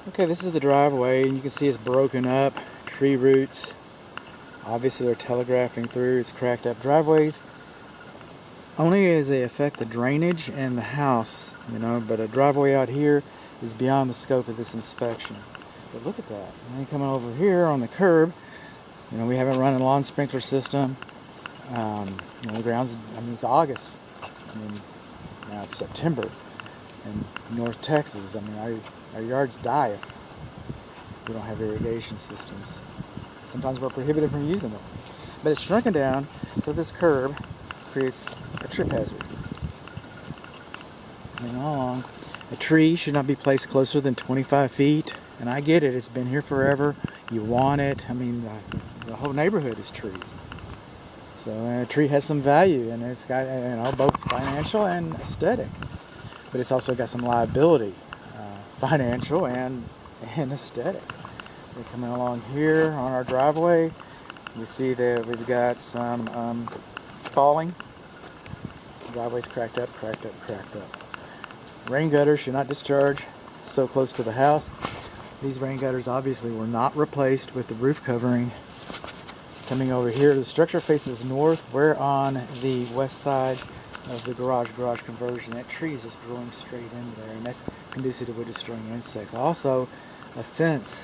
Okay, this is the driveway, and you can see it's broken up, tree roots. Obviously they're telegraphing through, it's cracked up driveways. Only as they affect the drainage and the house, you know, but a driveway out here is beyond the scope of this inspection. But look at that. And then coming over here on the curb, you know, we haven't run a lawn sprinkler system. You know, the ground's, I mean, it's August. I mean, now it's September. In North Texas, I mean, our yards die if we don't have irrigation systems. Sometimes we're prohibited from using them. But it's shrunken down, so this curb creates a trip hazard. Moving along. A tree should not be placed closer than 25 feet. And I get it, it's been here forever. You want it. I mean, the whole neighborhood is trees. So a tree has some value, and it's got, you know, both financial and aesthetic. But it's also got some liability, financial and aesthetic. We're coming along here on our driveway. You see that we've got some spalling. The driveway's cracked up. Rain gutters should not discharge so close to the house. These rain gutters obviously were not replaced with the roof covering. Coming over here, the structure faces north. We're on the west side of the garage conversion. That tree is just growing straight into there, and that's conducive to wood destroying insects. Also, a fence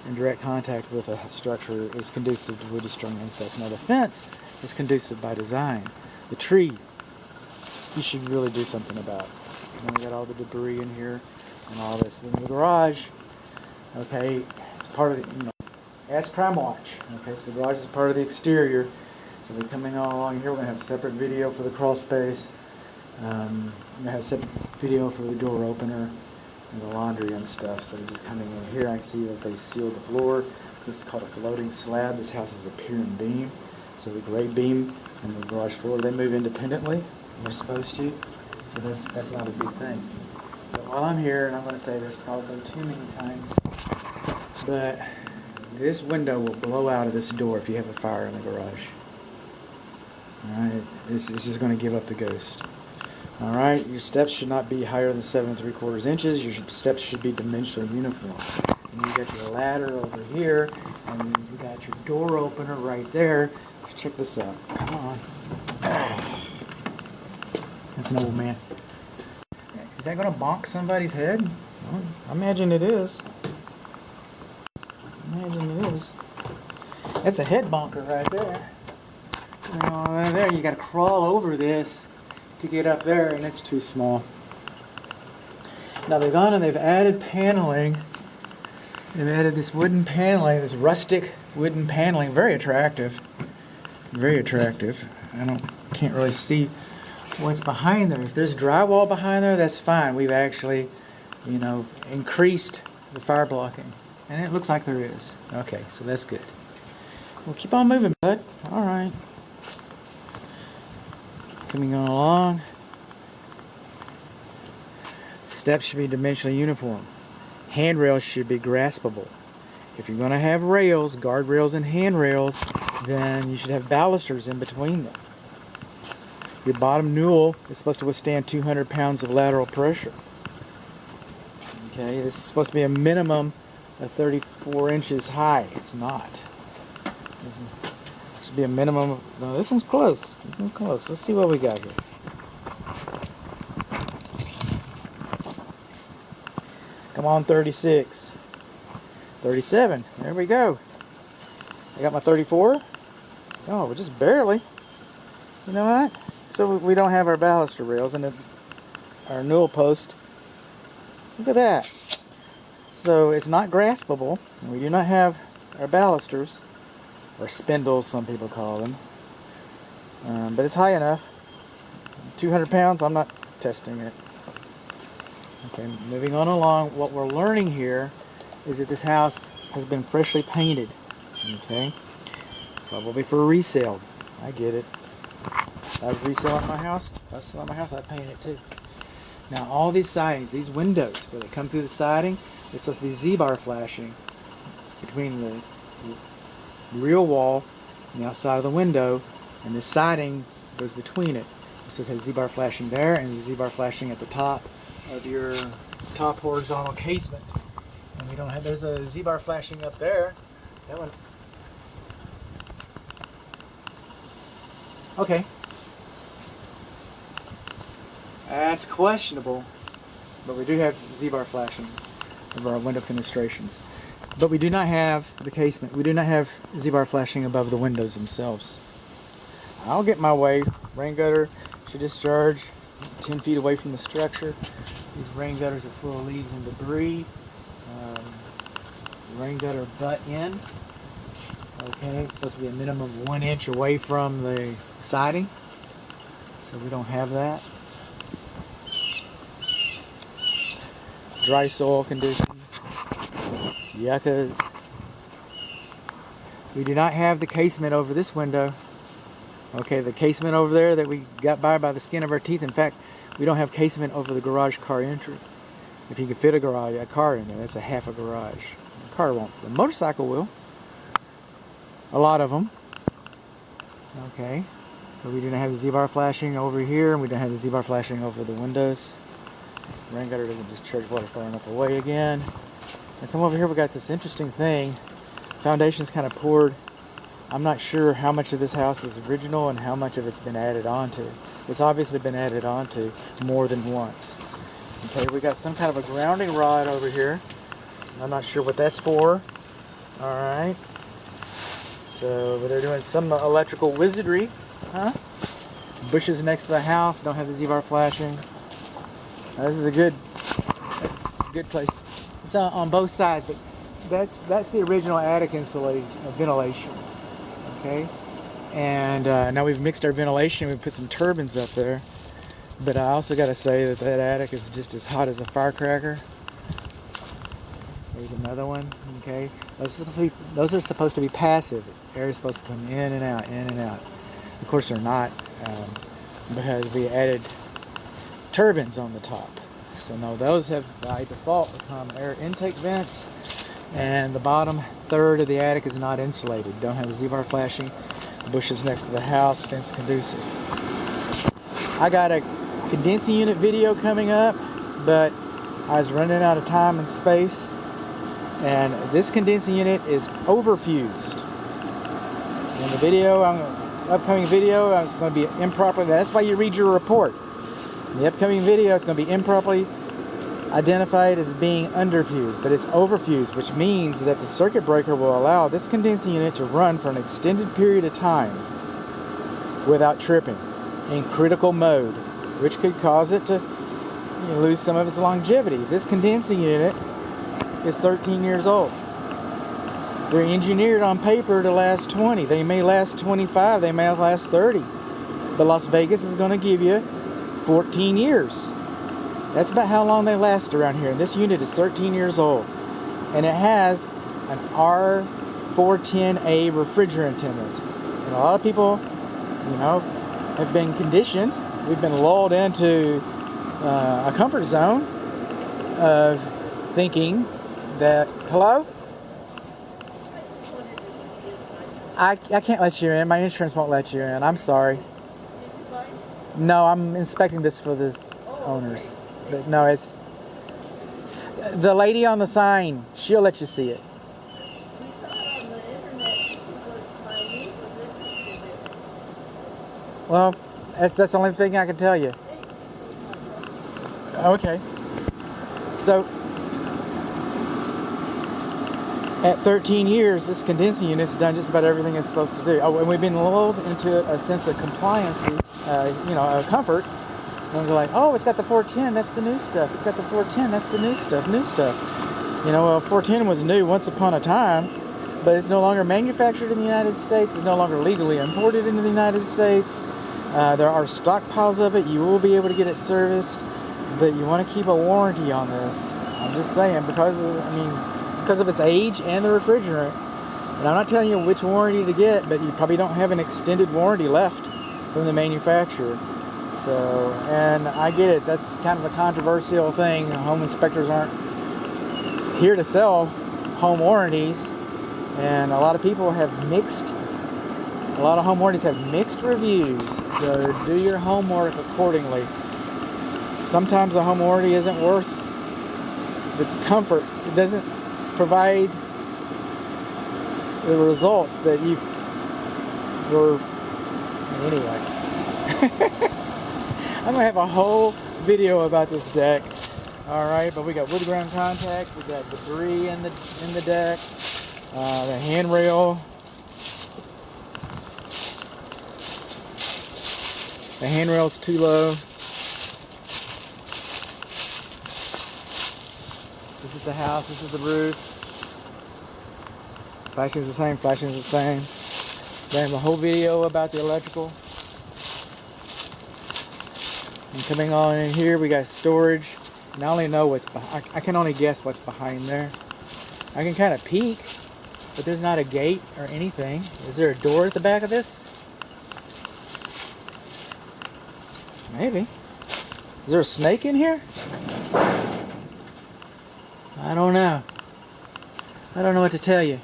in direct contact with a structure is conducive to wood destroying insects. Now the fence is conducive by design. The tree, you should really do something about. And then we got all the debris in here and all this. Then the garage, okay, it's part of the, you know, ask Crime Watch. Okay, so the garage is part of the exterior. So we're coming all along here. We're going to have a separate video for the crawl space. We're going to have a separate video for the door opener and the laundry and stuff. So just coming in here, I see that they sealed the floor. This is called a floating slab. This house is a pier and beam. So the grade beam and the garage floor, they move independently. They're supposed to. So that's not a big thing. But while I'm here, and I'm going to say this probably too many times, but this window will blow out of this door if you have a fire in the garage. Alright, it's just going to give up the ghost. Alright, your steps should not be higher than 7 3/4 inches. Your steps should be dimensionally uniform. And you got your ladder over here, and you got your door opener right there. Check this out. Come on. That's an old man. Is that going to bonk somebody's head? Well, I imagine it is. That's a head bonker right there. And there, you got to crawl over this to get up there, and it's too small. Now they've gone and they've added paneling. They've added this wooden paneling, this rustic wooden paneling. Very attractive. Very attractive. Can't really see what's behind there. If there's drywall behind there, that's fine. We've actually, you know, increased the fire blocking. And it looks like there is. Okay, so that's good. Well, keep on moving, bud. All right. Coming on along. Steps should be dimensionally uniform. Handrails should be graspable. If you're going to have rails, guardrails and handrails, then you should have balusters in between them. Your bottom newel is supposed to withstand 200 pounds of lateral pressure. Okay, this is supposed to be a minimum of 34 inches high. It's not. This should be a minimum of, no, this one's close. This one's close. Let's see what we got here. Come on, 36. 37. There we go. I got my 34. Oh, just barely. You know what? So we don't have our baluster rails and our newel post. Look at that. So it's not graspable. We do not have our balusters, or spindles some people call them. But it's high enough. 200 pounds, I'm not testing it. Okay, moving on along. What we're learning here is that this house has been freshly painted. Okay, probably for resale. I get it. If I was reselling my house, if I was selling my house, I'd paint it too. Now all these sidings, these windows, where they come through the siding, there's supposed to be Z-bar flashing between the real wall and the outside of the window, and the siding goes between it. It's supposed to have Z-bar flashing there and Z-bar flashing at the top of your top horizontal casement. And We don't have, there's a Z-bar flashing up there. That one. Okay. That's questionable. But we do have Z-bar flashing of our window fenestrations. But we do not have the casement. We do not have Z-bar flashing above the windows themselves. I'll get my way. Rain gutter should discharge 10 feet away from the structure. These rain gutters are full of leaves and debris. Rain gutter butt in. Okay, it's supposed to be a minimum of 1 inch away from the siding. So we don't have that. Dry soil conditions. Yuccas. We do not have the casement over this window. Okay, the casement over there that we got by the skin of our teeth. In fact, we don't have casement over the garage car entry. If you can fit a car in there, that's a half a garage. The car won't. The motorcycle will. A lot of them. Okay, but we do not have the Z-bar flashing over here, and we don't have the Z-bar flashing over the windows. The rain gutter doesn't discharge water far enough away again. Now come over here, we got this interesting thing. Foundation's kind of poured. I'm not sure how much of this house is original and how much of it's been added onto. It's obviously been added onto more than once. Okay, we got some kind of a grounding rod over here. I'm not sure what that's for. Alright. So they're doing some electrical wizardry. Huh? Bushes next to the house, don't have the Z-bar flashing. Now, this is a good place. It's on both sides, but that's the original attic insulation, ventilation. Okay, and now we've mixed our ventilation. We've put some turbines up there, but I also got to say that attic is just as hot as a firecracker. There's another one. Okay, those are supposed to be passive. Air is supposed to come in and out, in and out. Of course, they're not, because we added turbines on the top. So no, those have by default become air intake vents. And the bottom third of the attic is not insulated. Don't have the Z-bar flashing. Bushes next to the house, fence conducive. I got a condensing unit video coming up, but I was running out of time and space. And this condensing unit is overfused. In the video, upcoming video, it's going to be improperly. That's why you read your report. In the upcoming video, it's going to be improperly identified as being underfused, but it's overfused, which means that the circuit breaker will allow this condensing unit to run for an extended period of time without tripping in critical mode, which could cause it to lose some of its longevity. This condensing unit is 13 years old. They're engineered on paper to last 20. They may last 25, they may last 30, but Las Vegas is going to give you 14 years. That's about how long they last around here. And this unit is 13 years old. And it has an R410A refrigerant in it. And a lot of people, have been conditioned. We've been lulled into a comfort zone of thinking that, hello? I can't let you in. My insurance won't let you in. I'm sorry. No, I'm inspecting this for the owners. But no, it's the lady on the sign. She'll let you see it. We saw it on the internet, but my niece was interested in it. Well, that's the only thing I can tell you. Okay. So, at 13 years, this condensing unit's done just about everything it's supposed to do. Oh, and we've been lulled into a sense of compliancy, comfort. And we're like, oh, it's got the 410, that's the new stuff. It's got the 410, that's the new stuff. 410 was new once upon a time, but it's no longer manufactured in the United States. It's no longer legally imported into the United States. There are stockpiles of it. You will be able to get it serviced, but you want to keep a warranty on this. I'm just saying, because of its age and the refrigerant. And I'm not telling you which warranty to get, but you probably don't have an extended warranty left from the manufacturer. So, and I get it, that's kind of a controversial thing. Home inspectors aren't here to sell home warranties, and a lot of home warranties have mixed reviews, so do your homework accordingly. Sometimes a home warranty isn't worth the comfort. provide the results that you're anyway. I'm gonna have a whole video about this deck. All right, but we got wood ground contact, we got debris in the deck, the handrail. The handrail's too low. This is the house, this is the roof. Flashing's the same, flashing's the same. Then I have a whole video about the electrical. And coming on in here, we got storage. And I only know what's behind, I can only guess what's behind there. I can kind of peek, but there's not a gate or anything. Is there a door at the back of this? Maybe. Is there a snake in here? I don't know. I don't know what to tell you.